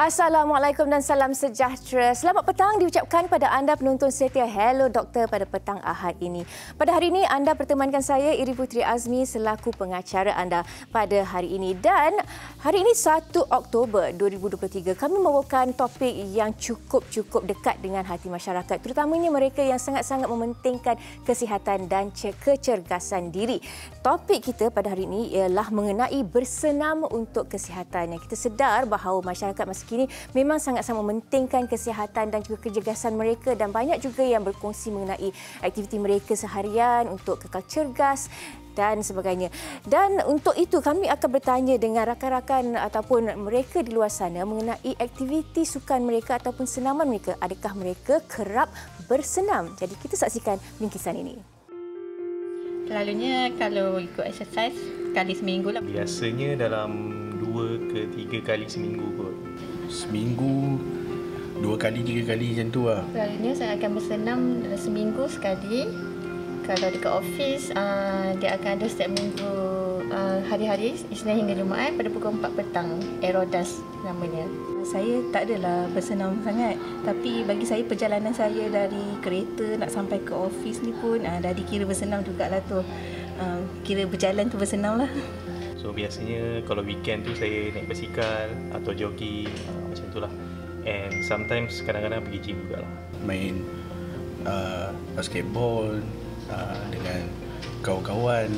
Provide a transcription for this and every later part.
Assalamualaikum dan salam sejahtera. Selamat petang diucapkan pada anda penonton setia Hello Doktor pada petang Ahad ini. Pada hari ini anda pertemankan saya Iri Putri Azmi selaku pengacara anda pada hari ini. Dan hari ini 1 Oktober 2023 kami membawakan topik yang cukup dekat dengan hati masyarakat, terutamanya mereka yang sangat-sangat mementingkan kesihatan dan kecergasan diri. Topik kita pada hari ini ialah mengenai bersenam untuk kesihatan. Yang kita sedar bahawa masyarakat masa kini memang sangat-sangat mementingkan kesihatan dan juga kecergasan mereka, dan banyak juga yang berkongsi mengenai aktiviti mereka seharian untuk kekal cergas dan sebagainya. Dan untuk itu kami akan bertanya dengan rakan-rakan ataupun mereka di luar sana mengenai aktiviti sukan mereka ataupun senaman mereka. Adakah mereka kerap bersenam? Jadi kita saksikan bingkisan ini. Selalunya kalau ikut exercise kali seminggu lah. Biasanya dalam 2 ke 3 kali seminggu kot. Seminggu 2 kali 3 kali macam tu lah. Selalunya saya akan bersenam dalam seminggu sekali. Kalau dekat office dia akan ada setiap minggu, hari-hari Isnin hingga Jumaat pada pukul 4 petang. Aerodas namanya. Saya tak adalah bersenam sangat, tapi bagi saya perjalanan saya dari kereta nak sampai ke office ni pun dah dikira bersenam jugalah tu. Kira berjalan tu bersenam lah. So biasanya kalau weekend tu saya naik basikal atau jogging, macam tu lah. And sometimes kadang-kadang pergi gym juga lah. Main basketball dengan kawan-kawan.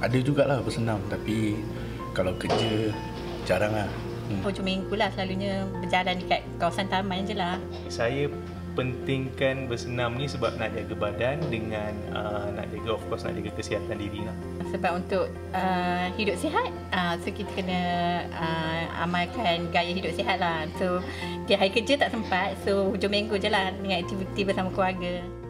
Ada jugalah bersenam, tapi kalau kerja jarang lah. Hujung minggu lah selalunya berjalan dekat kawasan taman je lah. Saya pentingkan bersenam ni sebab nak jaga badan dengan nak jaga, of course, nak jaga kesihatan diri lah. Sebab untuk hidup sihat, so kita kena amalkan gaya hidup sihat lah. So di hari kerja tak sempat, so hujung minggu je lah dengan aktiviti bersama keluarga.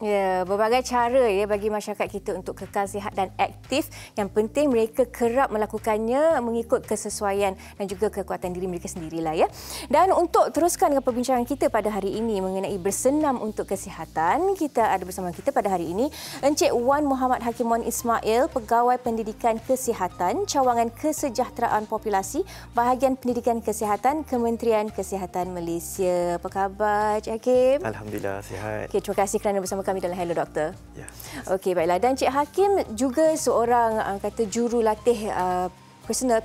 Ya, berbagai cara bagi masyarakat kita untuk kekal sihat dan aktif. Yang penting mereka kerap melakukannya mengikut kesesuaian dan juga kekuatan diri mereka sendirilah ya. Dan untuk teruskan dengan perbincangan kita pada hari ini mengenai bersenam untuk kesihatan, kita ada bersama kita pada hari ini Encik Wan Muhammad Hakim Wan Ismail, Pegawai Pendidikan Kesihatan, Cawangan Kesejahteraan Populasi, Bahagian Pendidikan Kesihatan, Kementerian Kesihatan Malaysia. Apa khabar Encik Hakim? Alhamdulillah sihat. Okay, terima kasih kerana bersama kami dalam Hello Doktor. Ya. Okey, baiklah. Dan Cik Hakim juga seorang kata jurulatih personal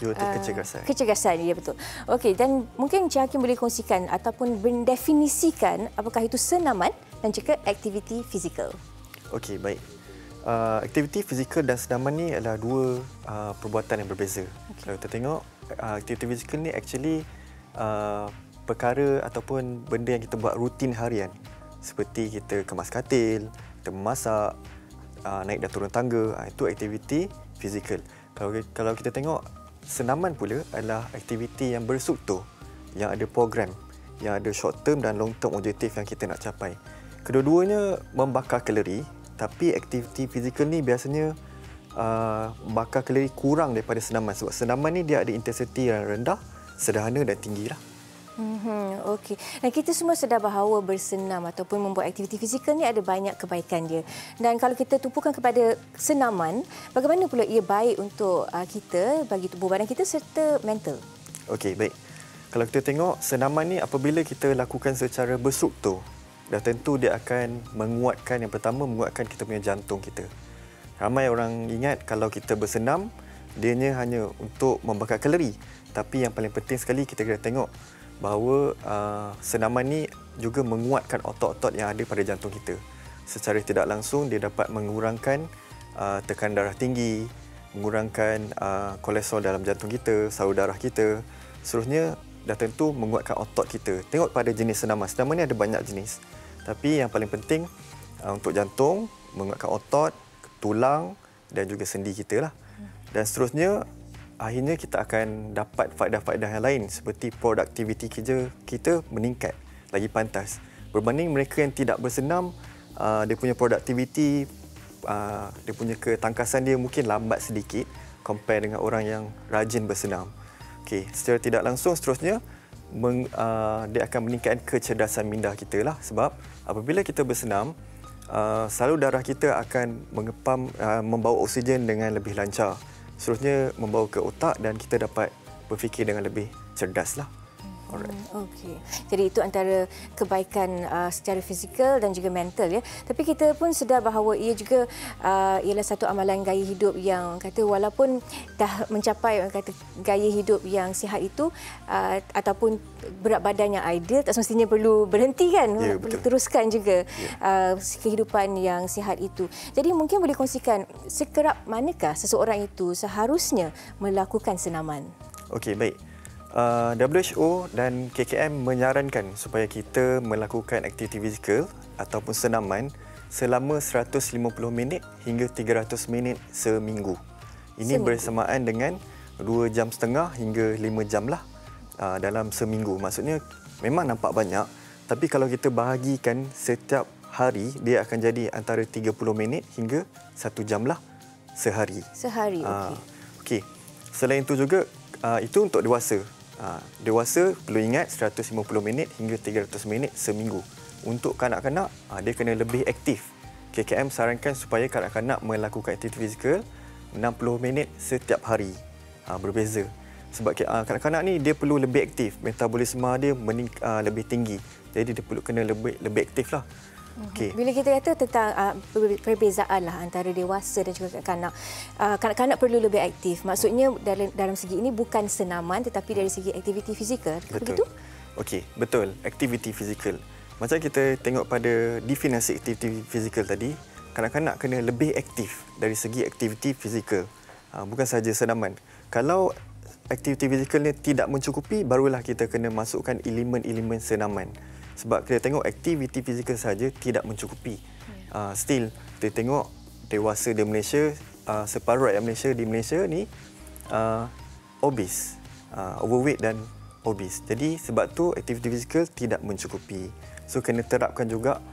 kecergasan. Kecergasan, ya betul. Okey, dan mungkin Cik Hakim boleh kongsikan ataupun mendefinisikan apakah itu senaman dan juga aktiviti fizikal. Okey, baik. Aktiviti fizikal dan senaman ni adalah dua perbuatan yang berbeza. Kalau kita tengok, aktiviti fizikal ni actually perkara ataupun benda yang kita buat rutin harian. Seperti kita kemas katil, kita memasak, naik dan turun tangga, itu aktiviti fizikal. Kalau kita tengok, senaman pula adalah aktiviti yang berstruktur, yang ada program, yang ada short term dan long term objektif yang kita nak capai. Kedua-duanya membakar kalori, tapi aktiviti fizikal ni biasanya bakar kalori kurang daripada senaman. Sebab senaman ni dia ada intensiti yang rendah, sederhana dan tinggi lah. Okey. Dan kita semua sedar bahawa bersenam ataupun membuat aktiviti fizikal ni ada banyak kebaikan dia. Dan kalau kita tumpukan kepada senaman, bagaimana pula ia baik untuk kita, bagi tubuh badan kita serta mental? Okey, baik. Kalau kita tengok, senaman ni apabila kita lakukan secara berstruktur, dah tentu dia akan menguatkan, yang pertama menguatkan kita punya jantung kita. Ramai orang ingat kalau kita bersenam, dianya hanya untuk membakar kalori. Tapi yang paling penting sekali kita kena tengok bahawa senaman ni juga menguatkan otot-otot yang ada pada jantung kita. Secara tidak langsung dia dapat mengurangkan tekanan darah tinggi, mengurangkan kolesterol dalam jantung kita, salur darah kita. Seterusnya dah tentu menguatkan otot kita. Tengok pada jenis senaman. Senaman ni ada banyak jenis. Tapi yang paling penting untuk jantung, menguatkan otot, tulang dan juga sendi kita lah. Dan seterusnya akhirnya kita akan dapat faedah-faedah yang lain seperti produktiviti kerja kita meningkat lagi pantas. Berbanding mereka yang tidak bersenam, dia punya produktiviti, dia punya ketangkasan dia mungkin lambat sedikit compare dengan orang yang rajin bersenam. Okey, secara tidak langsung seterusnya dia akan meningkatkan kecerdasan minda kita lah, sebab apabila kita bersenam, salur darah kita akan membawa oksigen dengan lebih lancar. Seterusnya membawa ke otak dan kita dapat berfikir dengan lebih cerdas lah. Alright. Okey. Jadi itu antara kebaikan secara fizikal dan juga mental ya. Tapi kita pun sedar bahawa ia juga ialah satu amalan gaya hidup yang kata walaupun dah mencapai kata gaya hidup yang sihat itu ataupun berat badan yang ideal tak semestinya perlu berhenti kan. Ya, perlu betul. teruskan juga kehidupan yang sihat itu. Jadi mungkin boleh kongsikan sekerap manakah seseorang itu seharusnya melakukan senaman? Okey, baik. WHO dan KKM menyarankan supaya kita melakukan aktiviti fizikal ataupun senaman selama 150 minit hingga 300 minit seminggu. Ini bersamaan dengan 2.5 jam hingga 5 jam lah dalam seminggu. Maksudnya memang nampak banyak, tapi kalau kita bahagikan setiap hari, dia akan jadi antara 30 minit hingga 1 jam lah sehari. Sehari, okey. Okey. Selain itu juga, itu untuk dewasa. Dewasa perlu ingat 150 minit hingga 300 minit seminggu. Untuk kanak-kanak, dia kena lebih aktif. KKM sarankan supaya kanak-kanak melakukan aktiviti fizikal 60 minit setiap hari. Berbeza. Sebab kanak-kanak ni dia perlu lebih aktif. Metabolisme dia lebih tinggi. Jadi dia perlu kena lebih aktif lah. Okay. Bila kita kata tentang perbezaan lah antara dewasa dan juga kanak-kanak, kanak-kanak perlu lebih aktif. Maksudnya dalam segi ini bukan senaman tetapi dari segi aktiviti fizikal. Betul. Okey, betul. Aktiviti fizikal. Macam kita tengok pada definisi aktiviti fizikal tadi, kanak-kanak kena lebih aktif dari segi aktiviti fizikal. Bukan sahaja senaman. Kalau aktiviti fizikal ni tidak mencukupi, barulah kita kena masukkan elemen-elemen senaman. Sebab kita tengok aktiviti fizikal saja tidak mencukupi. Still, kita tengok dewasa di Malaysia, separuh rakyat Malaysia di Malaysia ni obese, overweight dan obese. Jadi sebab tu aktiviti fizikal tidak mencukupi. So kena terapkan juga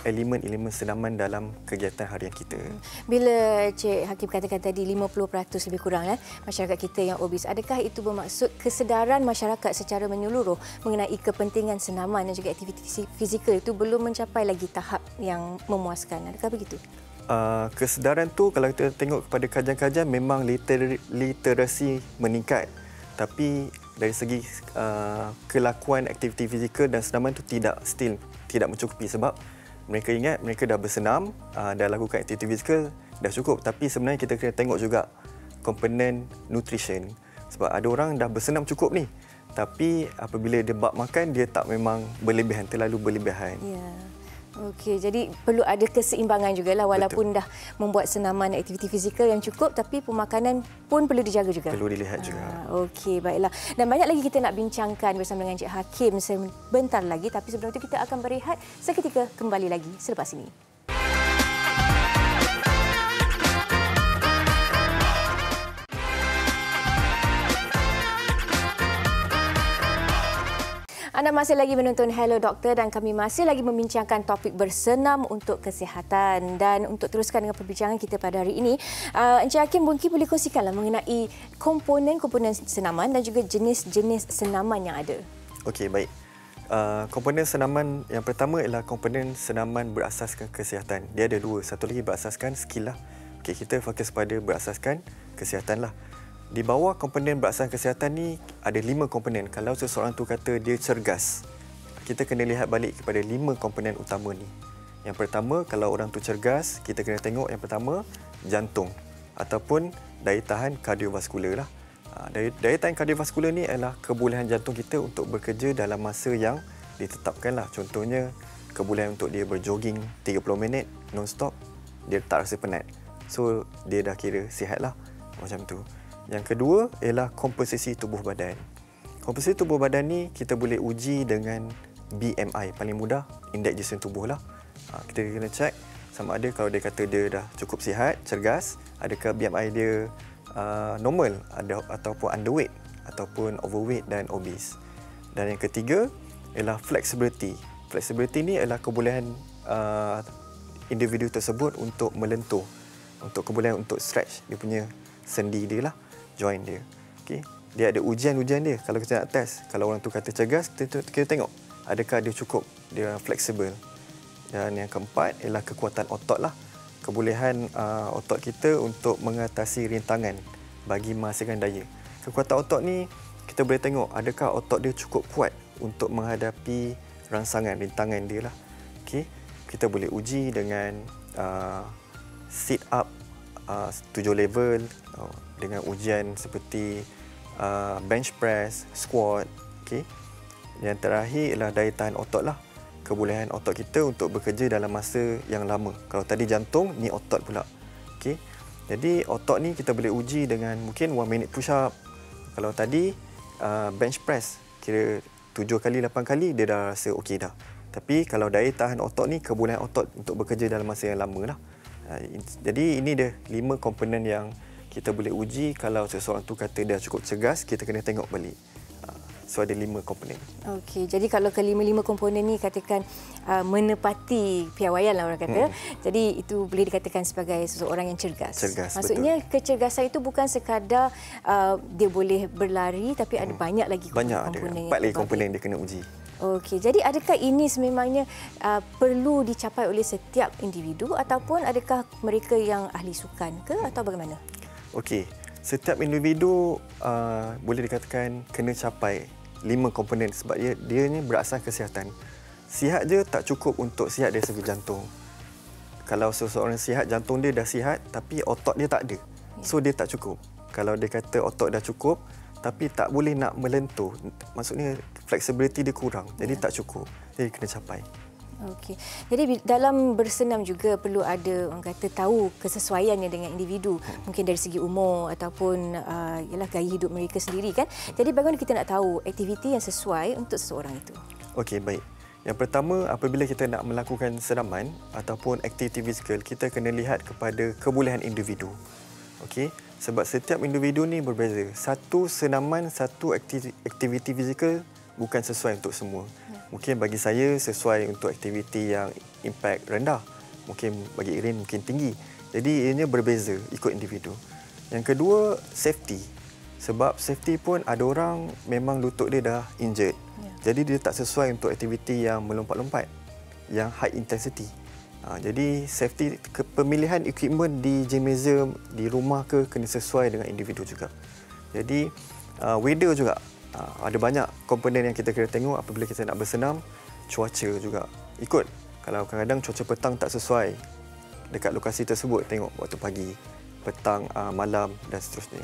elemen-elemen senaman dalam kegiatan harian kita. Bila Cik Hakim katakan tadi 50% lebih kurang masyarakat kita yang obes, adakah itu bermaksud kesedaran masyarakat secara menyeluruh mengenai kepentingan senaman dan juga aktiviti fizikal itu belum mencapai lagi tahap yang memuaskan? Adakah begitu? Kesedaran tu kalau kita tengok kepada kajian-kajian memang literasi meningkat. Tapi dari segi kelakuan aktiviti fizikal dan senaman itu tidak mencukupi sebab mereka ingat mereka dah bersenam, dah lakukan aktiviti fizikal, dah cukup. Tapi sebenarnya kita kena tengok juga komponen nutrition. Sebab ada orang dah bersenam cukup ni. Tapi apabila dia bab makan, dia tak memang berlebihan, terlalu berlebihan. Ya. Okey, jadi perlu ada keseimbangan jugalah walaupun dah membuat senaman aktiviti fizikal yang cukup tapi pemakanan pun perlu dijaga juga. Perlu dilihat juga. Okey, baiklah. Dan banyak lagi kita nak bincangkan bersama dengan Cik Hakim sebentar lagi tapi sebelum itu kita akan berehat seketika, kembali lagi selepas ini. Anda masih lagi menonton Hello Doktor dan kami masih lagi membincangkan topik bersenam untuk kesihatan. Dan untuk teruskan dengan perbincangan kita pada hari ini, Encik Hakim mungkin boleh kongsikanlah mengenai komponen-komponen senaman dan juga jenis-jenis senaman yang ada. Okey, baik. Komponen senaman yang pertama ialah komponen senaman berasaskan kesihatan. Dia ada dua. Satu lagi berasaskan skill lah. Okey, kita fokus pada berasaskan kesihatan lah. Di bawah komponen berasaskan kesihatan ni ada 5 komponen. Kalau seseorang tu kata dia cergas, kita kena lihat balik kepada 5 komponen utama ni. Yang pertama, kalau orang tu cergas, kita kena tengok yang pertama jantung ataupun daya tahan kardiovaskular lah. Daya tahan kardiovaskular ni adalah kebolehan jantung kita untuk bekerja dalam masa yang ditetapkan lah. Contohnya kebolehan untuk dia berjoging 30 minit non-stop, dia tak rasa penat. So dia dah kira sihat lah macam tu. Yang kedua ialah komposisi tubuh badan. Komposisi tubuh badan ni kita boleh uji dengan BMI. Paling mudah, indeks jisim tubuh lah. Kita kena cek sama ada kalau dia kata dia dah cukup sihat, cergas, adakah BMI dia normal ataupun underweight ataupun overweight dan obese. Dan yang ketiga ialah flexibility. Flexibility ni ialah kebolehan individu tersebut untuk melentur, untuk kebolehan untuk stretch dia punya sendi dia lah, joint dia. Okey, dia ada ujian-ujian dia. Kalau kita nak test, kalau orang tu kata cergas, kita tengok adakah dia cukup, dia fleksibel. Dan yang keempat ialah kekuatan otot lah. Kebolehan otot kita untuk mengatasi rintangan bagi menghasilkan daya. Kekuatan otot ni kita boleh tengok adakah otot dia cukup kuat untuk menghadapi rintangan dia lah. Okey, kita boleh uji dengan sit up 7 level, dengan ujian seperti bench press, squat. Okey. Yang terakhir ialah daya tahan otot lah. Kebolehan otot kita untuk bekerja dalam masa yang lama. Kalau tadi jantung, ni otot pula. Okey. Jadi otot ni kita boleh uji dengan mungkin 1 minute push up. Kalau tadi bench press, kira 7 kali 8 kali dia dah rasa okey dah. Tapi kalau daya tahan otot ni, kebolehan otot untuk bekerja dalam masa yang lama lah. Jadi ini dia 5 komponen yang kita boleh uji. Kalau seseorang tu kata dia cukup cergas, kita kena tengok balik. So ada 5 komponen. Okey, jadi kalau kelima-lima komponen ni katakan menepati piawaian lah orang kata. Jadi itu boleh dikatakan sebagai seseorang yang cergas. Maksudnya betul. Kecergasan itu bukan sekadar dia boleh berlari, tapi ada banyak lagi komponen. 4 lagi komponen dia kena uji. Okey, jadi adakah ini sememangnya perlu dicapai oleh setiap individu ataupun adakah mereka yang ahli sukan ke atau bagaimana? Okey, setiap individu boleh dikatakan kena capai 5 komponen sebab dia ni berasas kesihatan. Sihat je tak cukup untuk sihat dari segi jantung. Kalau seseorang sihat, jantung dia dah sihat tapi otot dia tak ada. So dia tak cukup. Kalau dia kata otot dah cukup tapi tak boleh nak melentur, maksudnya flexibility dia kurang. Jadi tak cukup. Jadi kena capai. Okey. Jadi dalam bersenam juga perlu ada orang kata tahu kesesuaiannya dengan individu. Mungkin dari segi umur ataupun ialah gaya hidup mereka sendiri kan. Jadi bagaimana kita nak tahu aktiviti yang sesuai untuk seseorang itu? Okey, baik. Yang pertama, apabila kita nak melakukan senaman ataupun aktiviti fizikal, kita kena lihat kepada kebolehan individu. Okey, sebab setiap individu ni berbeza. Satu senaman, satu aktiviti fizikal bukan sesuai untuk semua. Mungkin bagi saya sesuai untuk aktiviti yang impak rendah. Mungkin bagi Irin mungkin tinggi. Jadi ianya berbeza ikut individu. Yang kedua, safety. Sebab safety pun ada orang memang lutut dia dah injured. Jadi dia tak sesuai untuk aktiviti yang melompat-lompat, yang high intensity. Jadi safety, pemilihan equipment di gymnasium, di rumah ke kena sesuai dengan individu juga. Jadi weather juga. Ada banyak komponen yang kita kena tengok apabila kita nak bersenam. Cuaca juga ikut. Kalau kadang-kadang cuaca petang tak sesuai dekat lokasi tersebut, tengok waktu pagi, petang, malam dan seterusnya.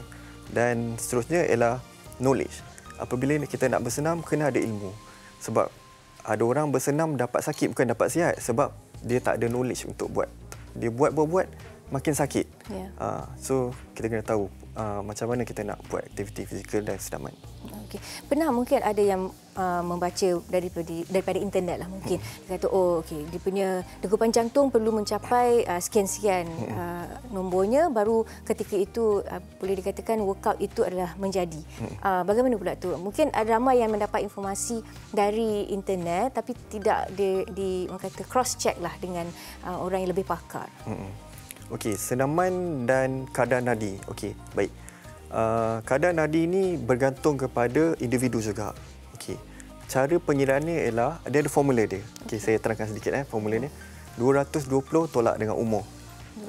Dan seterusnya ialah knowledge. Apabila kita nak bersenam, kena ada ilmu. Sebab ada orang bersenam dapat sakit bukan dapat sihat sebab dia tak ada knowledge untuk buat. Dia buat makin sakit. So kita kena tahu macam mana kita nak buat aktiviti fizikal dan senaman. Okey. Pernah mungkin ada yang membaca daripada internet lah mungkin. Dia kata okey, dia punya degupan jantung perlu mencapai sekian-sekian nombornya baru ketika itu boleh dikatakan workout itu adalah menjadi. Bagaimana pula tu? Mungkin ada ramai yang mendapat informasi dari internet tapi tidak orang kata cross check lah dengan orang yang lebih pakar. Okey, senaman dan kadar nadi. Okey, baik. Kadar nadi ini bergantung kepada individu juga. Okey. Cara pengiraannya ialah dia ada formula dia. Okey, saya terangkan sedikit formulanya. 220 tolak dengan umur.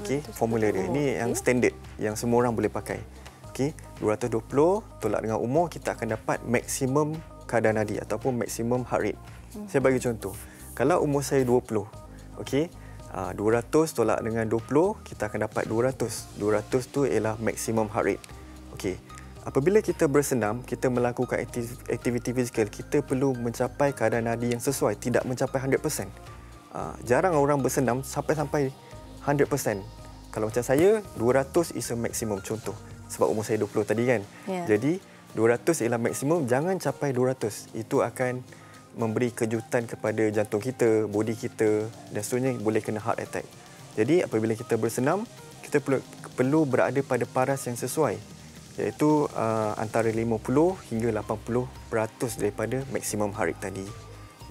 Okey, formula dia. Ini yang standard yang semua orang boleh pakai. Okey, 220 tolak dengan umur, kita akan dapat maksimum kadar nadi ataupun maksimum heart rate. Saya bagi contoh. Kalau umur saya 20, okey, 200 tolak dengan 20, kita akan dapat 200. 200 tu ialah maksimum heart rate. Okey. Apabila kita bersenam, kita melakukan aktiviti fizikal, kita perlu mencapai kadar nadi yang sesuai, tidak mencapai 100%. Jarang orang bersenam sampai 100%. Kalau macam saya, 200 is a maksimum contoh. Sebab umur saya 20 tadi kan. Jadi 200 ialah maksimum, jangan capai 200. Itu akan memberi kejutan kepada jantung kita, bodi kita dan seterusnya, boleh kena heart attack. Jadi apabila kita bersenam, kita perlu berada pada paras yang sesuai, iaitu antara 50 hingga 80% daripada maksimum heart rate tadi.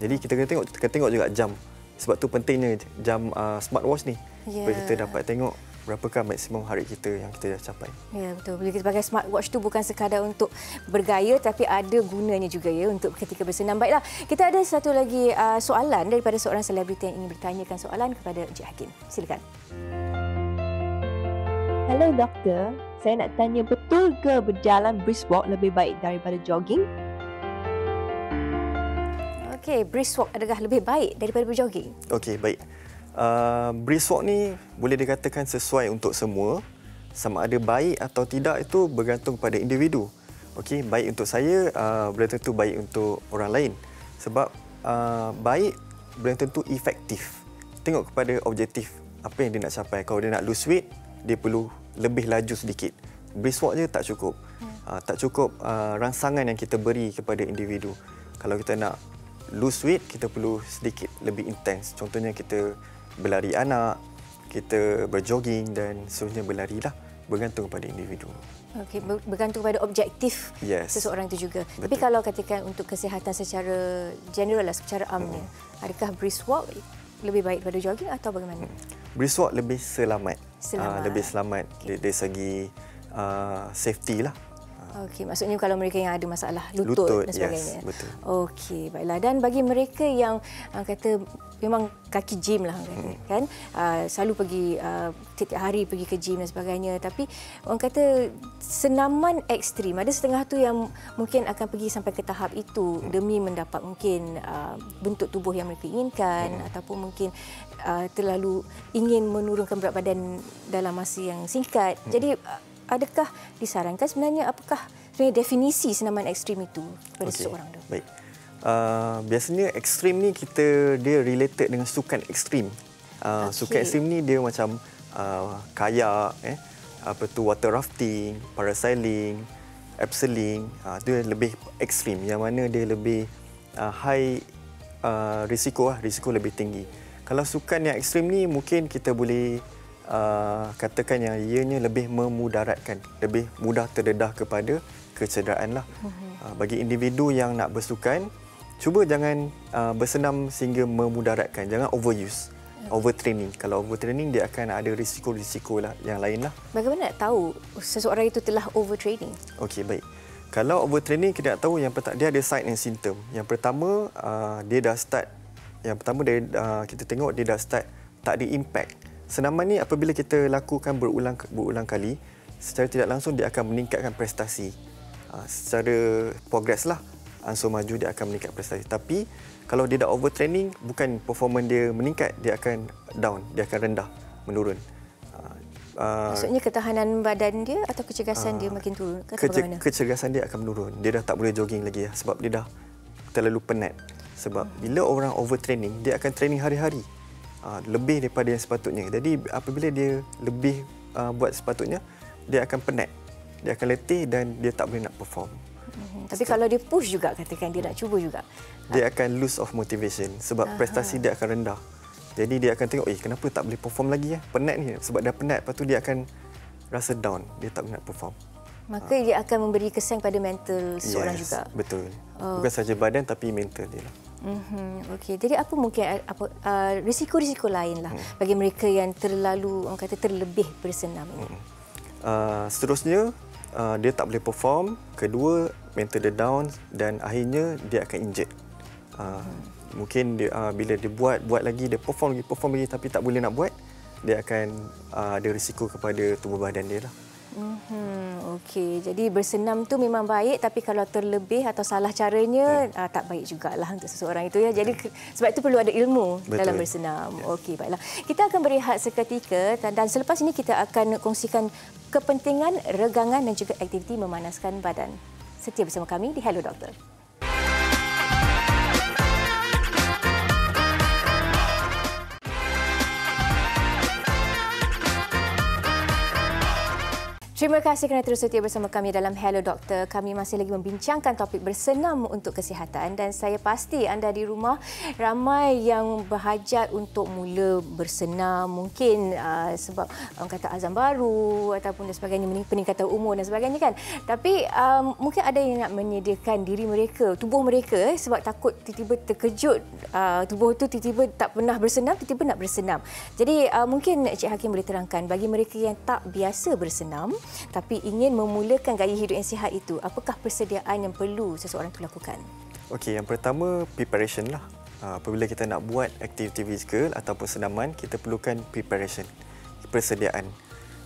Jadi kita kena tengok juga jam. Sebab tu pentingnya jam smartwatch ni. Supaya kita dapat tengok berapakah maksimum heart rate kita yang kita dah capai. Ya, betul. Bila kita pakai smartwatch tu bukan sekadar untuk bergaya tapi ada gunanya juga ya untuk ketika bersenam. Baiklah, kita ada satu lagi soalan daripada seorang selebriti yang ingin bertanyakan soalan kepada Encik Hakim. Silakan. Hello doktor, Saya nak tanya, betul ke berjalan brisk walk lebih baik daripada jogging? Okey, brisk walk adakah lebih baik daripada berjogging? Okey, baik. Brisk walk ni boleh dikatakan sesuai untuk semua. Sama ada baik atau tidak itu bergantung pada individu. Okey, baik untuk saya belum tentu baik untuk orang lain. Sebab baik belum tentu efektif. Tengok kepada objektif apa yang dia nak capai. Kalau dia nak lose weight, dia perlu lebih laju sedikit. Brisk walk je tak cukup. Tak cukup rangsangan yang kita beri kepada individu. Kalau kita nak lose weight, kita perlu sedikit lebih intens. Contohnya kita berlari anak, kita berjogging dan seterusnya berlari lah. Bergantung pada individu. Okey, bergantung pada objektif seseorang itu juga. Betul. Tapi kalau katakan untuk kesihatan secara general lah, secara amnya, adakah brisk walk lebih baik daripada jogging atau bagaimana? Brisk walk lebih selamat. Lebih selamat dari segi safety lah. Okey, maksudnya kalau mereka yang ada masalah lutut dan sebagainya. Betul. Okey, baiklah. Dan bagi mereka yang kata memang kaki gym lah kan, selalu pergi setiap hari pergi ke gym dan sebagainya, tapi orang kata senaman ekstrim, ada setengah tu yang mungkin akan pergi sampai ke tahap itu demi mendapat mungkin bentuk tubuh yang mereka inginkan ataupun mungkin terlalu ingin menurunkan berat badan dalam masa yang singkat. Jadi adakah disarankan sebenarnya, apakah sebenarnya definisi senaman ekstrim itu pada seseorang tu? Baik. Biasanya ekstrim ni dia related dengan sukan ekstrim. Sukan ekstrim ni dia macam kayak, water rafting, parasailing, abseiling. Dia lebih ekstrim, yang mana dia lebih high risiko lebih tinggi. Kalau sukan yang ekstrim ni mungkin kita boleh katakan yang ianya lebih memudaratkan, lebih mudah terdedah kepada kecederaan lah. Bagi individu yang nak bersukan, cuba jangan bersenam sehingga memudaratkan, jangan overuse, overtraining. Kalau overtraining dia akan ada risiko-risiko lah yang lain lah. Bagaimana nak tahu seseorang itu telah overtraining? Okey, baik. Kalau overtraining kita nak tahu yang dia ada sign and symptom. Yang pertama dia dah start, kita tengok dia dah start tak ada impact. Senaman ni apabila kita lakukan berulang kali, secara tidak langsung dia akan meningkatkan prestasi. Secara progress lah, ansur maju dia akan meningkat prestasi. Tapi kalau dia dah overtraining, bukan performance dia meningkat, dia akan down, dia akan rendah, menurun. Maksudnya ketahanan badan dia atau kecergasan dia makin turun? Kecergasan dia akan menurun. Dia dah tak boleh jogging lagi sebab dia dah terlalu penat. Sebab bila orang overtraining, dia akan training hari-hari. Lebih daripada yang sepatutnya. Jadi apabila dia lebih buat sepatutnya, dia akan penat, dia akan letih dan dia tak boleh nak perform. Tapi kalau dia push juga, katakan dia nak cuba juga, dia akan lose of motivation sebab prestasi dia akan rendah. Jadi dia akan tengok, kenapa tak boleh perform lagi ya? Penat ni. Sebab dah penat, lepas tu dia akan rasa down, dia tak boleh nak perform. Maka dia akan memberi kesan pada mental seseorang juga. Betul. Bukan saja badan tapi mental dia lah. Okey, jadi apa mungkin risiko-risiko lain lah bagi mereka yang terlalu, orang kata terlebih bersenam ini? Seterusnya dia tak boleh perform, kedua mental dia down dan akhirnya dia akan injured. Mungkin dia, bila dia buat lagi, dia perform lagi tapi tak boleh nak buat, dia akan ada risiko kepada tubuh badan dia lah. Okey, jadi bersenam tu memang baik, tapi kalau terlebih atau salah caranya tak baik jugalah untuk seseorang itu ya. Jadi sebab itu perlu ada ilmu dalam bersenam. Okey, baiklah. Kita akan berehat seketika dan selepas ini kita akan kongsikan kepentingan regangan dan juga aktiviti memanaskan badan. Setia bersama kami di Hello Doktor. Terima kasih kerana terus setia bersama kami dalam Hello Doktor. Kami masih lagi membincangkan topik bersenam untuk kesihatan dan saya pasti anda di rumah ramai yang berhajat untuk mula bersenam. Mungkin sebab orang kata azam baru ataupun dan sebagainya, peningkatan umur dan sebagainya kan. Tapi mungkin ada yang nak menyediakan diri mereka, tubuh mereka sebab takut tiba-tiba terkejut. Tubuh tu tiba-tiba tak pernah bersenam, tiba-tiba nak bersenam. Jadi mungkin Cik Hakim boleh terangkan bagi mereka yang tak biasa bersenam tapi ingin memulakan gaya hidup yang sihat itu, apakah persediaan yang perlu seseorang itu lakukan? Okey, yang pertama preparation lah. Apabila kita nak buat aktiviti fizikal ataupun senaman, kita perlukan preparation, persediaan.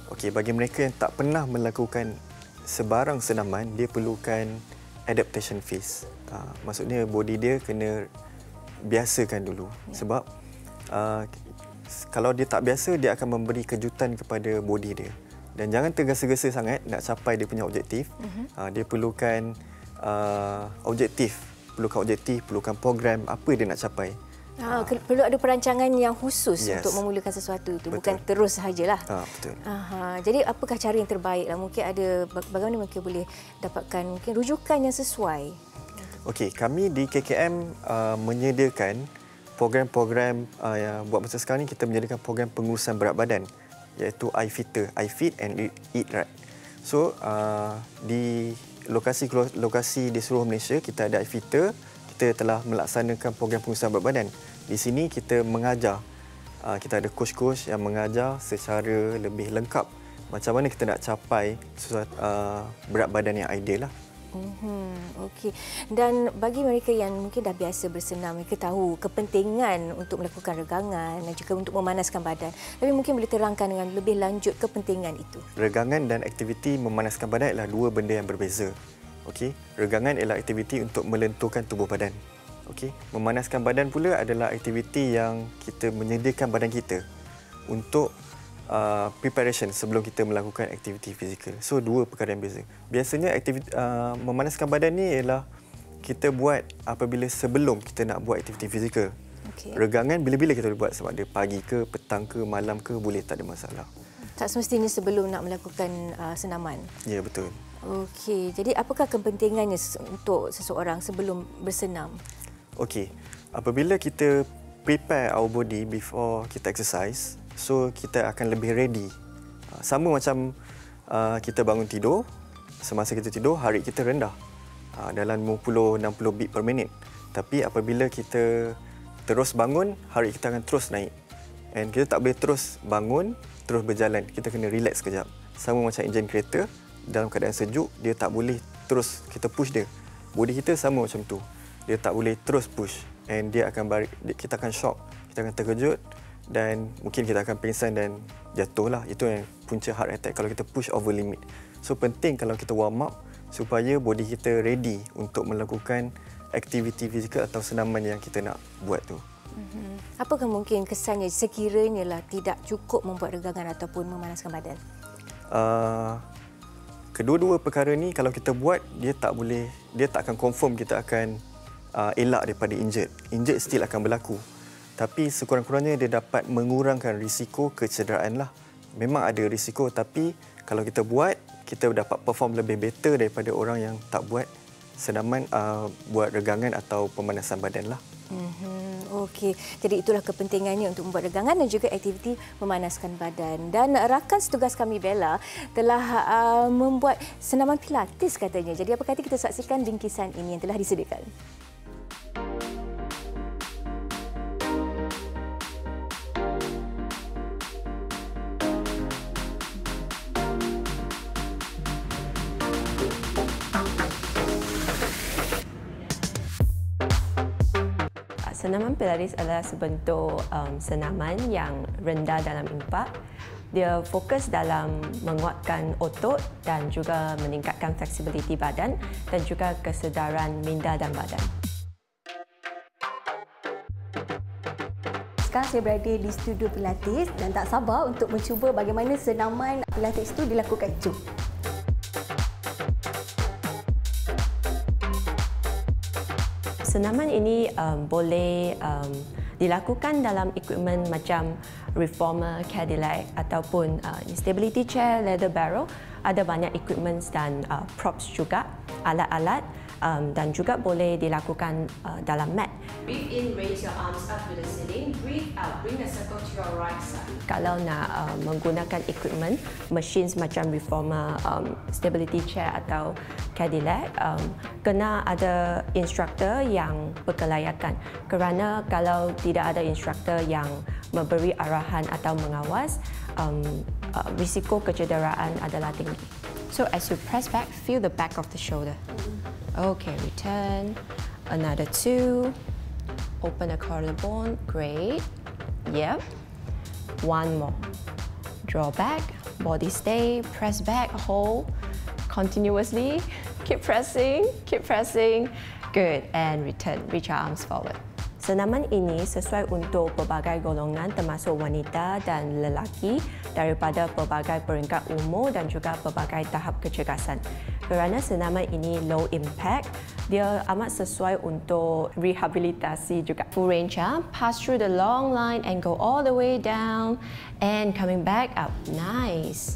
Okey, bagi mereka yang tak pernah melakukan sebarang senaman, dia perlukan adaptation phase. Maksudnya body dia kena biasakan dulu. Sebab kalau dia tak biasa, dia akan memberi kejutan kepada body dia. Dan jangan tergesa-gesa sangat nak capai dia punya objektif. Dia perlukan objektif, perlukan program apa dia nak capai. Perlu ada perancangan yang khusus untuk memulakan sesuatu itu, bukan terus sahajalah. Betul. Jadi apakah cara yang terbaik? Mungkin ada bagaimana mereka boleh dapatkan mungkin rujukan yang sesuai? Okey, kami di KKM menyediakan program-program yang buat masa sekarang ni, kita menyediakan program pengurusan berat badan, iaitu iFitter, iFit and Eat Right. So di lokasi di seluruh Malaysia kita ada iFitter. Kita telah melaksanakan program pengurusan berat badan. Di sini kita mengajar, kita ada coach-coach yang mengajar secara lebih lengkap macam mana kita nak capai berat badan yang ideal lah. Okey. Dan bagi mereka yang mungkin dah biasa bersenam, mereka tahu kepentingan untuk melakukan regangan dan juga untuk memanaskan badan. Tapi mungkin boleh terangkan dengan lebih lanjut kepentingan itu. Regangan dan aktiviti memanaskan badan adalah dua benda yang berbeza. Okey, regangan ialah aktiviti untuk melenturkan tubuh badan. Okey, memanaskan badan pula adalah aktiviti yang kita menyediakan badan kita untuk preparation sebelum kita melakukan aktiviti fizikal. So dua perkara yang berbeza. Biasanya aktiviti memanaskan badan ni ialah kita buat apabila sebelum kita nak buat aktiviti fizikal. Okay. Regangan bila-bila kita boleh buat, sama ada pagi ke, petang ke, malam ke, boleh, tak ada masalah. Tak semestinya sebelum nak melakukan senaman. Ya, betul. Okey, jadi apakah kepentingannya untuk seseorang sebelum bersenam? Okey, apabila kita prepare our body before kita exercise, so kita akan lebih ready. Sama macam kita bangun tidur, semasa kita tidur, heart rate kita rendah. Dalam 50-60 beat per minit. Tapi apabila kita terus bangun, heart rate kita akan terus naik. And kita tak boleh terus bangun, terus berjalan. Kita kena relax sekejap. Sama macam enjin kereta, dalam keadaan sejuk, dia tak boleh terus kita push dia. Body kita sama macam tu. Dia tak boleh terus push. And dia akan kita akan shock, kita akan terkejut dan mungkin kita akan pingsan dan jatuhlah. Itu yang punca heart attack kalau kita push over limit. So penting kalau kita warm up supaya body kita ready untuk melakukan aktiviti fizikal atau senaman yang kita nak buat tu. Apakah mungkin kesannya sekiranya lah tidak cukup membuat regangan ataupun memanaskan badan? Kedua-dua perkara ni kalau kita buat, dia tak akan confirm kita akan elak daripada injured. Injured still akan berlaku. Tapi sekurang-kurangnya dia dapat mengurangkan risiko kecederaan lah. Memang ada risiko, tapi kalau kita buat, kita dapat perform lebih better daripada orang yang tak buat senaman, buat regangan atau pemanasan badan lah. Okey, jadi itulah kepentingannya untuk membuat regangan dan juga aktiviti memanaskan badan. Dan rakan setugas kami Bella telah membuat senaman pilates katanya. Jadi apa kata kita saksikan ringkisan ini yang telah disediakan. Senaman Pilates adalah sebentuk senaman yang rendah dalam impak. Dia fokus dalam menguatkan otot dan juga meningkatkan fleksibiliti badan dan juga kesedaran minda dan badan. Sekarang saya berada di studio Pilates dan tak sabar untuk mencuba bagaimana senaman Pilates itu dilakukan. Jom. Senaman ini boleh dilakukan dalam equipment macam reformer, Cadillac ataupun stability chair, leather barrel. Ada banyak equipment dan props juga, alat-alat dan juga boleh dilakukan dalam mat. Breathe in, raise your arms up to the ceiling. Breathe out, bring a circle to your right side. Kalau nak menggunakan equipment, machines macam reformer, stability chair atau Cadillac, kena ada instructor yang berkelayakan. Kerana kalau tidak ada instructor yang memberi arahan atau mengawas, risiko kecederaan adalah tinggi. So as you press back, feel the back of the shoulder. Okay, return. Another 2. Open the collarbone. Great. Yep. One more. Draw back, body stay, press back, hold continuously. Keep pressing. Good. And return. Reach your arms forward. Senaman ini sesuai untuk pelbagai golongan termasuk wanita dan lelaki daripada pelbagai peringkat umur dan juga pelbagai tahap kecergasan. Kerana senaman ini low impact, dia amat sesuai untuk rehabilitasi juga. Full range, pass through the long line and go all the way down and coming back up. Nice.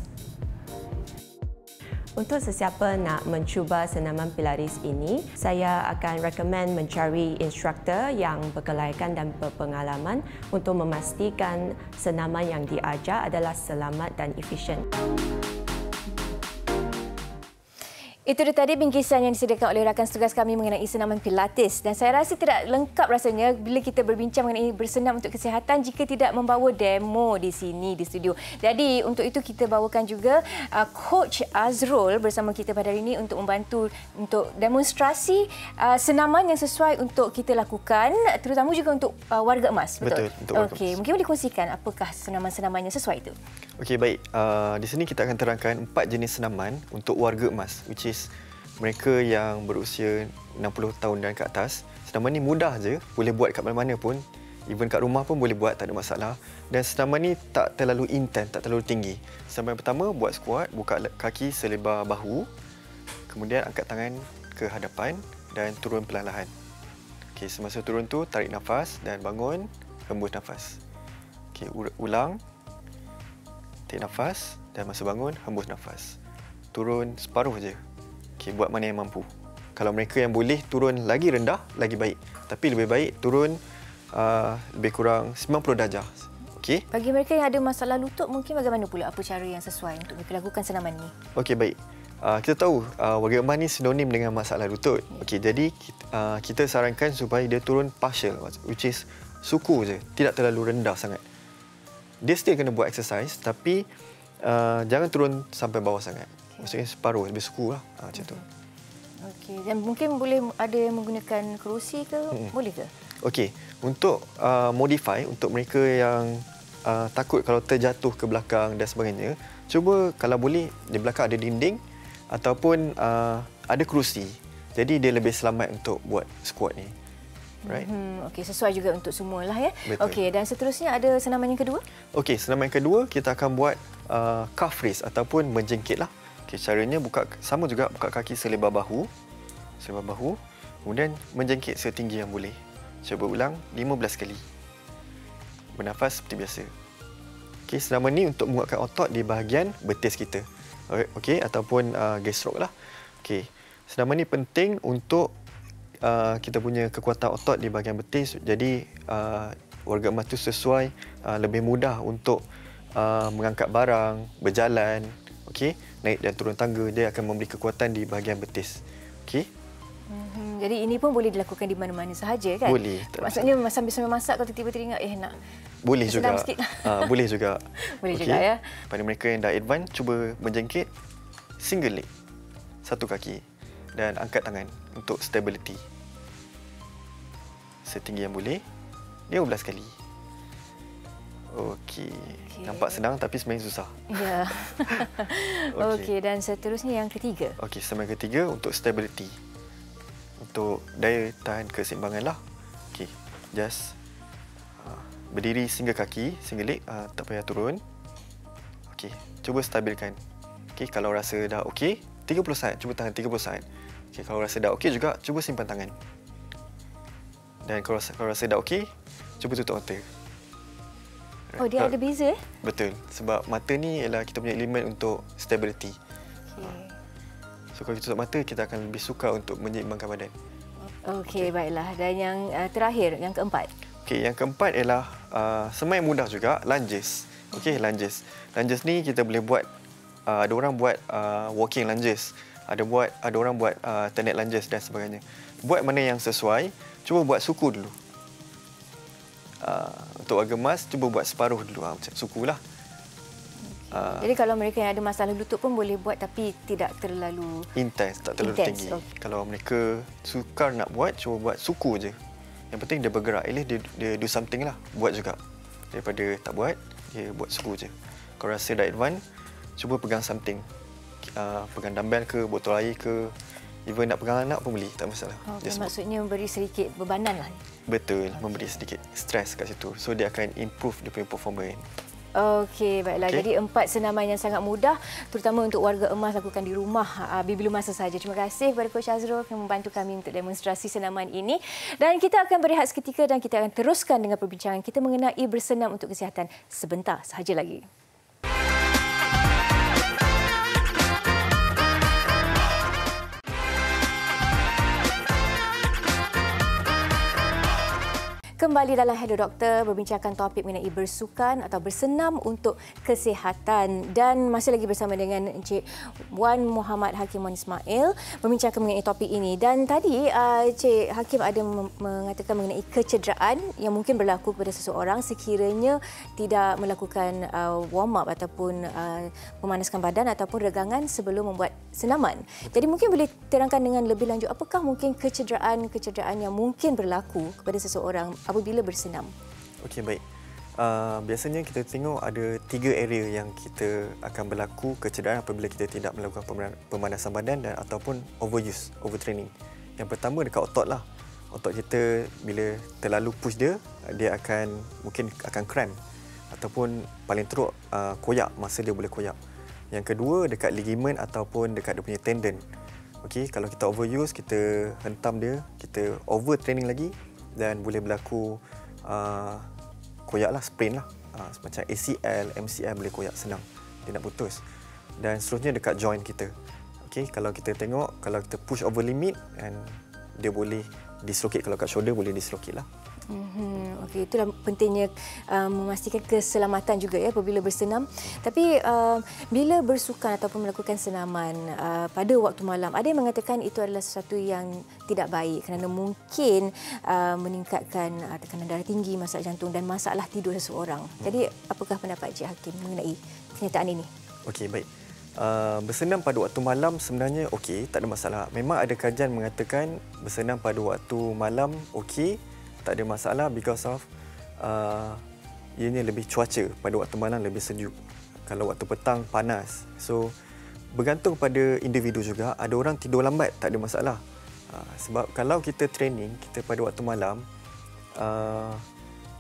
Untuk sesiapa nak mencuba senaman Pilates ini, saya akan recommend mencari instruktor yang berkelayakan dan berpengalaman untuk memastikan senaman yang diajar adalah selamat dan efisien. Itu dia tadi bingkisan yang disediakan oleh rakan setugas kami mengenai senaman Pilates. Dan saya rasa tidak lengkap rasanya bila kita berbincang mengenai bersenam untuk kesihatan jika tidak membawa demo di sini di studio. Jadi untuk itu kita bawakan juga Coach Azrul bersama kita pada hari ini untuk membantu untuk demonstrasi senaman yang sesuai untuk kita lakukan, terutama juga untuk warga emas. Betul? Untuk warga emas. Mungkin boleh kongsikan apakah senaman-senaman yang sesuai itu? Okey, baik. Di sini kita akan terangkan 4 jenis senaman untuk warga emas, which is mereka yang berusia 60 tahun dan ke atas. Senaman ni mudah je, boleh buat kat mana-mana pun. Even kat rumah pun boleh buat, tak ada masalah. Dan senaman ni tak terlalu intense, tak terlalu tinggi. Senaman pertama, buat squat, buka kaki selebar bahu. Kemudian angkat tangan ke hadapan dan turun perlahan-lahan. Okey, semasa turun tu tarik nafas dan bangun, hembus nafas. Okey, ulang. Tarik nafas dan masa bangun, hembus nafas. Turun separuh je. Okey, buat mana yang mampu. Kalau mereka yang boleh turun lagi rendah, lagi baik. Tapi lebih baik turun lebih kurang 90 darjah. Okey. Bagi mereka yang ada masalah lutut, mungkin bagaimana pula apa cara yang sesuai untuk mereka lakukan senaman ini? Okey, baik. Kita tahu warga emas ni sinonim dengan masalah lutut. Okey, jadi kita sarankan supaya dia turun partial, which is suku je, tidak terlalu rendah sangat. Dia still kena buat exercise, tapi jangan turun sampai bawah sangat. Maksudnya separuh, lebih suku lah. Macam tu. Okey, dan mungkin boleh ada yang menggunakan kerusi ke? Boleh ke? Okey, untuk modify, untuk mereka yang takut kalau terjatuh ke belakang dan sebagainya, cuba kalau boleh di belakang ada dinding ataupun ada kerusi. Jadi dia lebih selamat untuk buat squat ni. Right? Okey, sesuai juga untuk semualah ya. Betul. Okey, dan seterusnya ada senaman yang kedua? Okey, senaman yang kedua kita akan buat calf raise ataupun menjengkit lah. Okey, caranya sama juga buka kaki selebar bahu. Kemudian menjengkit setinggi yang boleh. Cuba ulang 15 kali. Bernafas seperti biasa. Okey, senaman ni untuk menguatkan otot di bahagian betis kita. Okey, ataupun gastrok lah. Okey, senaman ni penting untuk kita punya kekuatan otot di bahagian betis. Jadi warga emas tu sesuai, lebih mudah untuk mengangkat barang, berjalan, okey, naik dan turun tangga. Dia akan memberi kekuatan di bahagian betis. Okey. Jadi ini pun boleh dilakukan di mana-mana sahaja kan? Boleh. Maksudnya sambil masak kalau tiba-tiba ingat nak boleh juga. Boleh juga. Boleh juga ya. Pada mereka yang dah advance, cuba menjengkit single leg, satu kaki, dan angkat tangan untuk stability. Setinggi yang boleh, 15 kali. Okey. Nampak senang tapi sebenarnya susah. Ya. Okey, dan seterusnya yang ketiga. Okey, senaman ketiga untuk stability. Untuk daya tahan keseimbangan lah. Okey, just berdiri single kaki, single leg, tak payah turun. Okey, cuba stabilkan. Okey, kalau rasa dah okey, 30 saat, cuba tahan 30 saat. Okey, kalau rasa dah okey juga, cuba simpan tangan. Dan kalau rasa dah okey, cuba tutup mata. Oh, dia ada beza? Betul. Sebab mata ni ialah kita punya elemen untuk stability. Okay. So, kalau kita tutup mata, kita akan lebih suka untuk menyeimbangkan badan. Okey, baiklah. Dan yang terakhir, yang keempat? Okey, yang keempat ialah senaman yang mudah juga, lunges. Okey, lunges. Lunges ni kita boleh buat, ada orang buat walking lunges. Ada orang buat turnet lunges dan sebagainya. Buat mana yang sesuai, cuba buat suku dulu. Untuk warga emas, cuba buat separuh dulu, macam suku lah. Jadi kalau mereka yang ada masalah lutut pun boleh buat tapi tidak terlalu intense, tak terlalu tinggi. Okay. Kalau mereka sukar nak buat, cuba buat suku je. Yang penting dia bergerak, dia do something lah, buat juga. Daripada tak buat, dia buat suku je. Kalau rasa dah advance, cuba pegang something. Pegang dumbbell ke, botol air ke, even nak pegang anak pun boleh, tak masalah. Maksudnya memberi sedikit bebanan lah. Betul, memberi sedikit stres kat situ. So dia akan improve dia punya performance. Okey, baiklah. Jadi 4 senaman yang sangat mudah, terutama untuk warga emas lakukan di rumah bila masa saja. Terima kasih kepada Coach Azrul yang membantu kami untuk demonstrasi senaman ini. Dan kita akan berehat seketika dan kita akan teruskan dengan perbincangan kita mengenai bersenam untuk kesihatan sebentar sahaja lagi. Kembali dalam Hello Doktor, berbincangkan topik mengenai bersukan atau bersenam untuk kesihatan. Dan masih lagi bersama dengan Encik Wan Muhammad Hakim Wan Ismail membincangkan mengenai topik ini. Dan tadi Encik Hakim ada mengatakan mengenai kecederaan yang mungkin berlaku kepada seseorang sekiranya tidak melakukan warm up ataupun memanaskan badan ataupun regangan sebelum membuat senaman. Jadi mungkin boleh terangkan dengan lebih lanjut apakah mungkin kecederaan yang mungkin berlaku kepada seseorang apabila bersenam? Okey, baik. Biasanya kita tengok ada 3 area yang kita akan berlaku kecederaan apabila kita tidak melakukan pemanasan badan dan ataupun overtraining. Yang pertama dekat otot lah. Otot kita bila terlalu push dia mungkin akan cramp ataupun paling teruk koyak, masa dia boleh koyak. Yang kedua dekat ligament ataupun dekat dia punya tendon. Okey, kalau kita overuse, kita hentam dia, kita overtraining lagi dan boleh berlaku koyak lah, sprain lah. Macam ACL, MCL boleh koyak senang. Dia nak putus. Dan seterusnya dekat joint kita. Okey, kalau kita tengok, kalau kita push over limit, and dia boleh dislocate. Kalau kat shoulder boleh dislocate lah. Okey, itulah pentingnya memastikan keselamatan juga ya apabila bersenam. Tapi bila bersukan ataupun melakukan senaman pada waktu malam, ada yang mengatakan itu adalah sesuatu yang tidak baik kerana mungkin meningkatkan tekanan darah tinggi, masalah jantung dan masalah tidur seseorang. Jadi apakah pendapat Encik Hakim mengenai kenyataan ini? Okey, baik. Bersenam pada waktu malam sebenarnya okey, tak ada masalah. Memang ada kajian mengatakan bersenam pada waktu malam okey, tak ada masalah because of ianya lebih cuaca pada waktu malam lebih sejuk. Kalau waktu petang panas. So bergantung pada individu juga. Ada orang tidur lambat tak ada masalah. Sebab kalau kita training kita pada waktu malam,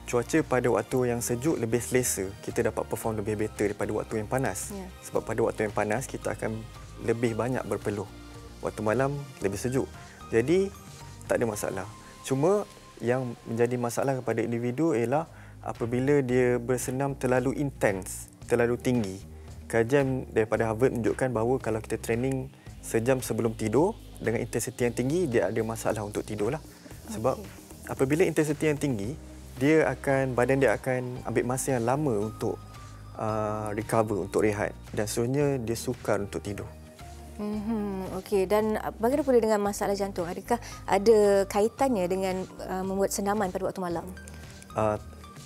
cuaca pada waktu yang sejuk lebih selesa, kita dapat perform lebih better daripada waktu yang panas. Sebab pada waktu yang panas kita akan lebih banyak berpeluh. Waktu malam lebih sejuk. Jadi tak ada masalah. Cuma yang menjadi masalah kepada individu ialah apabila dia bersenam terlalu intens, terlalu tinggi. Kajian daripada Harvard menunjukkan bahawa kalau kita training sejam sebelum tidur dengan intensiti yang tinggi, dia ada masalah untuk tidurlah. Sebab apabila intensiti yang tinggi, badan dia akan ambil masa yang lama untuk recover, untuk rehat dan seterusnya dia sukar untuk tidur. Okey, dan bagaimana pula dengan masalah jantung? Adakah ada kaitannya dengan membuat senaman pada waktu malam?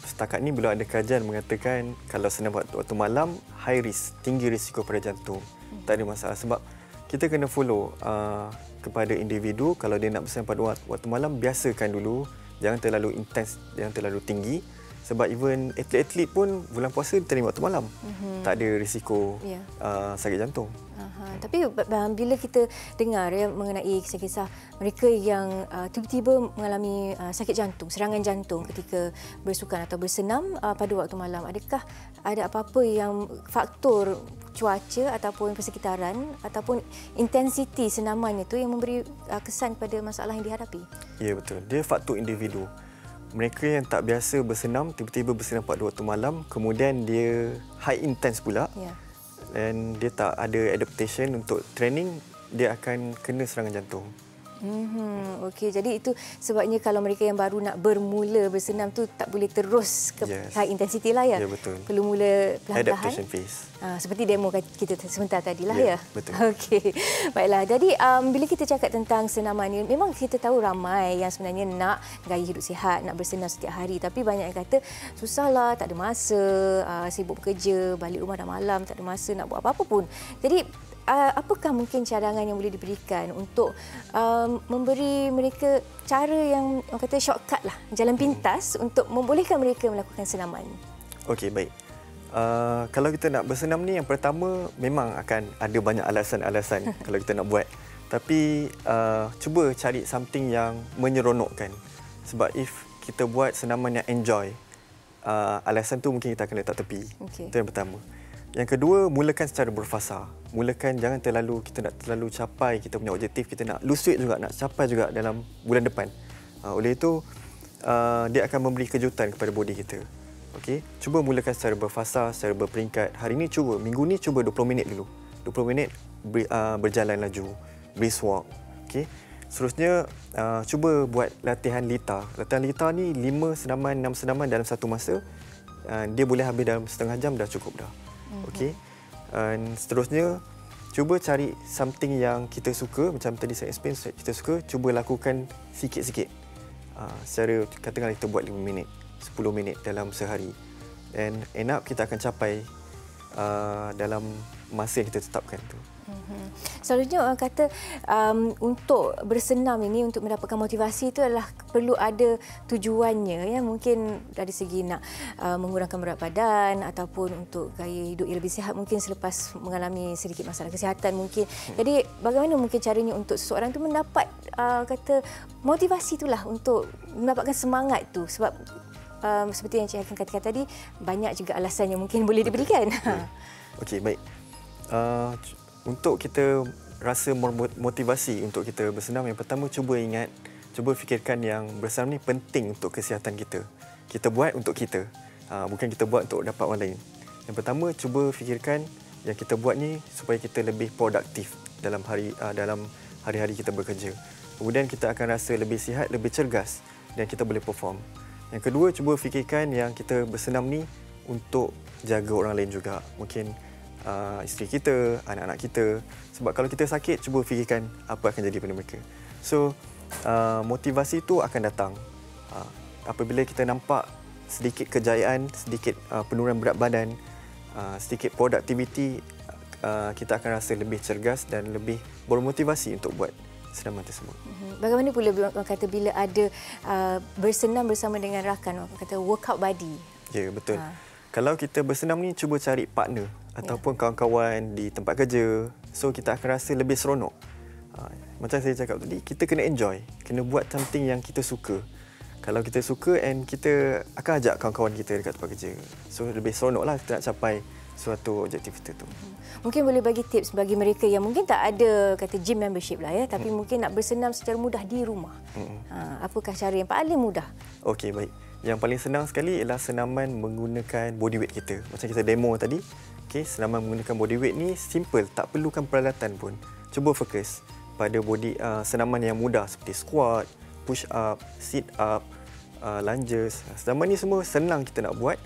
Setakat ini belum ada kajian mengatakan kalau senam waktu malam high risk, tinggi risiko pada jantung. Tak ada masalah sebab kita kena follow kepada individu. Kalau dia nak bersenam pada waktu malam, biasakan dulu, jangan terlalu intens, jangan terlalu tinggi. Sebab even atlet-atlet pun bulan puasa training waktu malam. Tak ada risiko sakit jantung. Tapi bila kita dengar mengenai kisah-kisah mereka yang tiba-tiba mengalami sakit jantung, serangan jantung ketika bersukan atau bersenam pada waktu malam, adakah ada apa-apa yang faktor cuaca ataupun persekitaran ataupun intensiti senaman itu yang memberi kesan pada masalah yang dihadapi? Ya, betul. Dia faktor individu. Mereka yang tak biasa bersenam, tiba-tiba bersenam pada waktu malam, kemudian dia high intense pula, dan dia tak ada adaptation untuk training, dia akan kena serangan jantung. Okey, jadi itu sebabnya kalau mereka yang baru nak bermula bersenam tu tak boleh terus ke high intensity lah ya. Ya, betul. Perlu mula perlahan-lahan. Adaptation phase. Seperti demo kita sebentar tadilah ya. Betul. Okey. Baiklah. Jadi bila kita cakap tentang senaman ni, memang kita tahu ramai yang sebenarnya nak gaya hidup sihat, nak bersenam setiap hari, tapi banyak yang kata susahlah, tak ada masa, sibuk bekerja, balik rumah dah malam, tak ada masa nak buat apa-apa pun. Jadi apakah mungkin cadangan yang boleh diberikan untuk memberi mereka cara yang orang kata shortcut lah, jalan pintas untuk membolehkan mereka melakukan senaman? Okey, baik. Kalau kita nak bersenam ni, yang pertama memang akan ada banyak alasan-alasan kalau kita nak buat. Tapi cuba cari something yang menyeronokkan. Sebab if kita buat senaman yang enjoy, alasan tu mungkin kita akan letak tepi. Itu yang pertama. Yang kedua, mulakan secara berfasa. Mulakan, jangan kita nak terlalu capai kita punya objektif. Kita nak lose weight juga, nak capai juga dalam bulan depan. Oleh itu, dia akan memberi kejutan kepada body kita. Okey, cuba mulakan secara berfasa, secara berperingkat. Hari ni cuba, minggu ni cuba 20 minit dulu. 20 minit berjalan laju, brisk walk. Okey. Seterusnya cuba buat latihan lita. Latihan lita ni 5 senaman, 6 senaman dalam satu masa. Dia boleh habis dalam setengah jam dah cukup dah. Okey. Dan seterusnya cuba cari something yang kita suka, macam tadi saya explain, kita suka, cuba lakukan sikit-sikit. Secara katakanlah kita buat 5 minit. 10 minit dalam sehari, and end up kita akan capai dalam masa yang kita tetapkan tu. Selalunya orang kata untuk bersenam ini, untuk mendapatkan motivasi itu adalah perlu ada tujuannya, ya, mungkin dari segi nak mengurangkan berat badan ataupun untuk gaya hidup yang lebih sihat mungkin selepas mengalami sedikit masalah kesihatan mungkin. Jadi bagaimana mungkin caranya untuk seseorang tu mendapat kata motivasi itulah untuk mendapatkan semangat tu, sebab seperti yang Cik Hakim katakan tadi, banyak juga alasan yang mungkin boleh diberikan. Okey, baik. Untuk kita rasa motivasi untuk kita bersenam, yang pertama cuba fikirkan yang bersenam ni penting untuk kesihatan kita. Kita buat untuk kita, bukan kita buat untuk dapat orang lain. Yang pertama, cuba fikirkan yang kita buat ni supaya kita lebih produktif dalam hari-hari kita bekerja. Kemudian kita akan rasa lebih sihat, lebih cergas dan kita boleh perform. Yang kedua, cuba fikirkan yang kita bersenam ni untuk jaga orang lain juga. Mungkin isteri kita, anak-anak kita. Sebab kalau kita sakit, cuba fikirkan apa akan jadi pada mereka. So, motivasi itu akan datang apabila kita nampak sedikit kejayaan, sedikit penurunan berat badan, sedikit produktiviti, kita akan rasa lebih cergas dan lebih bermotivasi untuk buat senaman tersebut. Bagaimana pula orang kata bila ada bersenam bersama dengan rakan, orang kata workout buddy? Ya, betul. Kalau kita bersenam ni, cuba cari partner ataupun kawan-kawan di tempat kerja. So, kita akan rasa lebih seronok. Macam saya cakap tadi, kita kena enjoy. Kena buat something yang kita suka. Kalau kita suka, and kita akan ajak kawan-kawan kita dekat tempat kerja. So, lebih seronoklah kita nak capai suatu objektif kita tu. Mungkin boleh bagi tips bagi mereka yang mungkin tak ada kata gym membership lah, ya, tapi mungkin nak bersenam secara mudah di rumah. Apakah cara yang paling mudah? Okey, baik. Yang paling senang sekali ialah senaman menggunakan body weight kita. Macam kita demo tadi. Okey, senaman menggunakan body weight ni simple, tak perlukan peralatan pun. Cuba fokus pada senaman yang mudah seperti squat, push up, sit up, lunges. Senaman ni semua senang kita nak buat,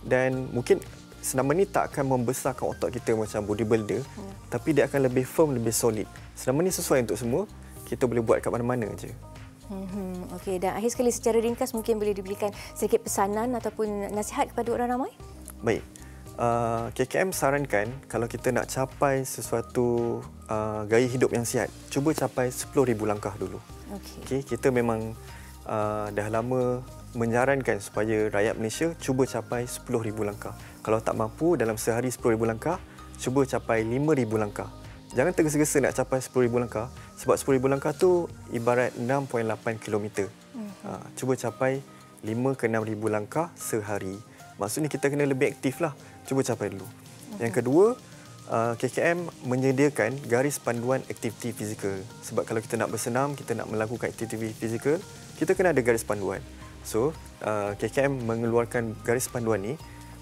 dan mungkin senaman ni tak akan membesarkan otot kita macam bodybuilder, tapi dia akan lebih firm, lebih solid. Senaman ni sesuai untuk semua, kita boleh buat kat mana-mana aja. Okey, dan akhir sekali secara ringkas mungkin boleh diberikan sedikit pesanan ataupun nasihat kepada orang ramai? Baik. KKM sarankan kalau kita nak capai sesuatu gaya hidup yang sihat, cuba capai 10,000 langkah dulu. Okey, kita memang dah lama menyarankan supaya rakyat Malaysia cuba capai 10,000 langkah. Kalau tak mampu dalam sehari 10,000 langkah, cuba capai 5,000 langkah. Jangan tergesa-gesa nak capai 10,000 langkah, sebab 10,000 langkah tu ibarat 6.8 km. Cuba capai 5 ke 6,000 langkah sehari. Maksudnya kita kena lebih aktif lah. Cuba capai dulu. Yang kedua, KKM menyediakan garis panduan aktiviti fizikal. Sebab kalau kita nak bersenam, kita nak melakukan aktiviti fizikal, kita kena ada garis panduan. So, KKM mengeluarkan garis panduan ni.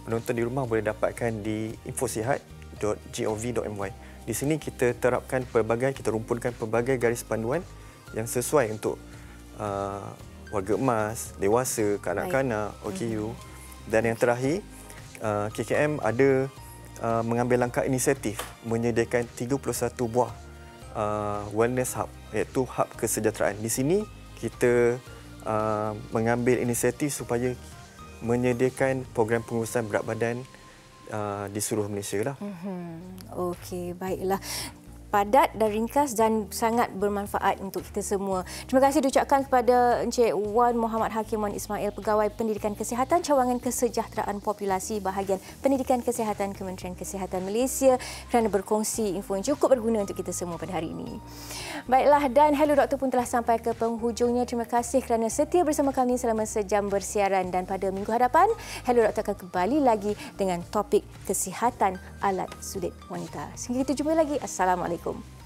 Penonton di rumah boleh dapatkan di infosihat.gov.my. Di sini kita terapkan kita rumpunkan pelbagai garis panduan yang sesuai untuk warga emas, dewasa, kanak-kanak, OKU. Dan yang terakhir, KKM ada mengambil langkah inisiatif menyediakan 31 buah wellness hub, iaitu hub kesejahteraan. Di sini kita mengambil inisiatif supaya menyediakan program pengurusan berat badan di seluruh Malaysia lah. Okey, baiklah. padat dan ringkas dan sangat bermanfaat untuk kita semua. Terima kasih diucapkan kepada Encik Wan Muhammad Hakim Wan Ismail, Pegawai Pendidikan Kesihatan Cawangan Kesejahteraan Populasi Bahagian Pendidikan Kesihatan Kementerian Kesihatan Malaysia kerana berkongsi info yang cukup berguna untuk kita semua pada hari ini. Baiklah, dan Hello Doktor pun telah sampai ke penghujungnya. Terima kasih kerana setia bersama kami selama sejam bersiaran, dan pada minggu hadapan Hello Doktor akan kembali lagi dengan topik kesihatan alat sulit wanita. Sehingga kita jumpa lagi. Assalamualaikum.